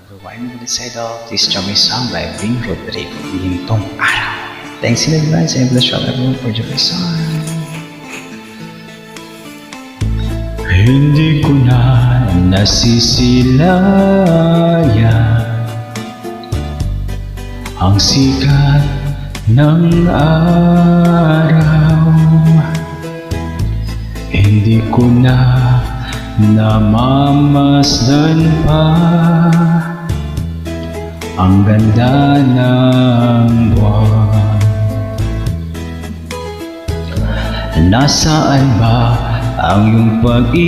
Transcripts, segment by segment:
Gawain mo ulit sa idol. This is my song by Ving Rodrigo, Gintong Araw. Thanks in advance and bless you all everyone for your song. Hindi ko na nasisilayan ang sikat ng araw. Hindi ko na namamasdan pa ang ganda ng buwan. Nasaan ba ang iyong pag-ibig?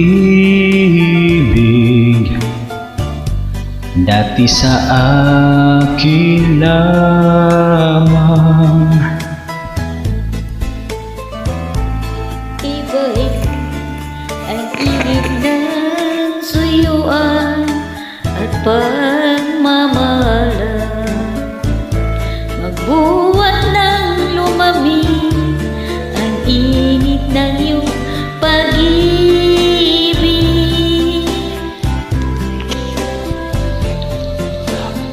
Dati sa akin lamang. Iba-iba ang ibig ng suyuan at pagmamahalan. Magbuhat ng lumamig ang init ng iyong pag-ibig.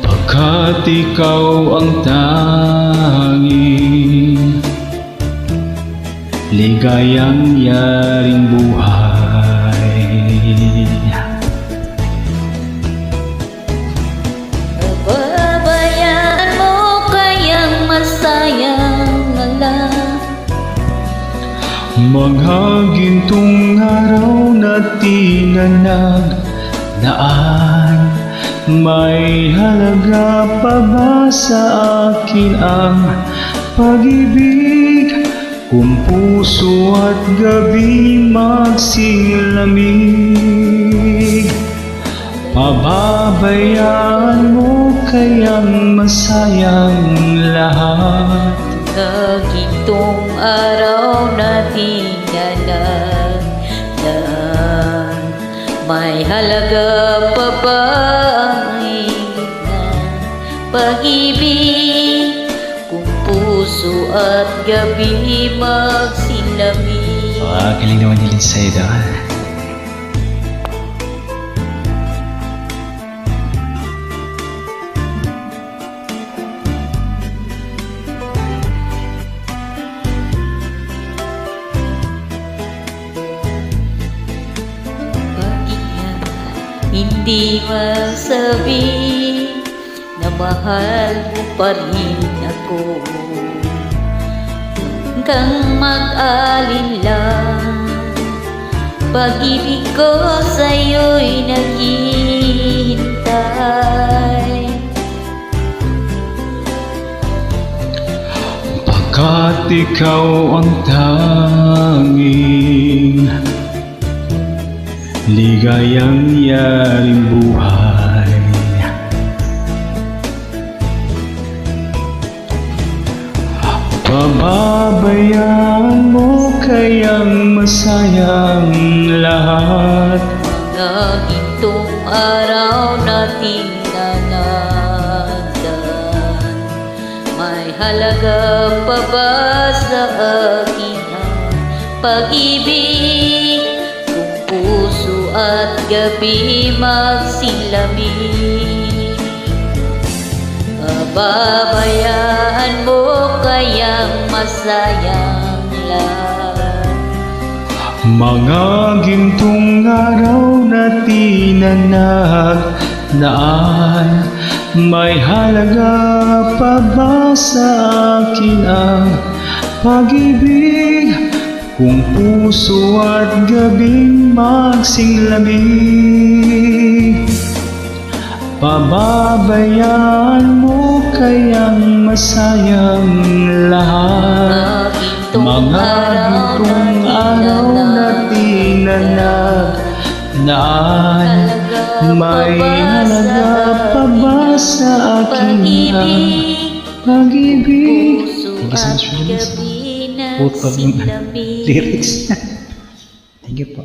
Pagkat ikaw ang tanging ligayang yaring buhay. Pababayaan mo kayang masayang lang. Mga gintong araw na tinanagdaan, may halaga pa ba sa akin ang pag-ibig? Kung puso at gabi magsilamig, pababayaan mo kayang masayang lahat. Gintong araw na tinanagdaan, may halaga pa ba ang higit na pag-ibig? Kung puso at gabi magsilamig. Galing naman nilin sa idol. Hindi masabi na mahal mo pa rin ako. Hanggang mag-alinlang, pag-ibig ko sa'yo'y naghihintay. Pagkat ikaw ang tanging ligayang yaring buhay. Pababayaan mo kayang masayang lahat. Mga gintong araw na tinanagdaan, may halaga pa ba sa akin ang pag-ibig? Puso at gabi magsilamig, pababayaan mo kayang masayang lahat. Mga gintong araw na tinanagdaan, may halaga pa ba sa akin ang pag-ibig? Kung puso at gabing magsilamig, pababayaan mo kayang masayang lahat. Mga gintong araw na tinanagdaan, may halaga pa ba sa akin ang pag-ibig? Puso at gabi Putol yung nagsilamig. lyrics. Thank you po.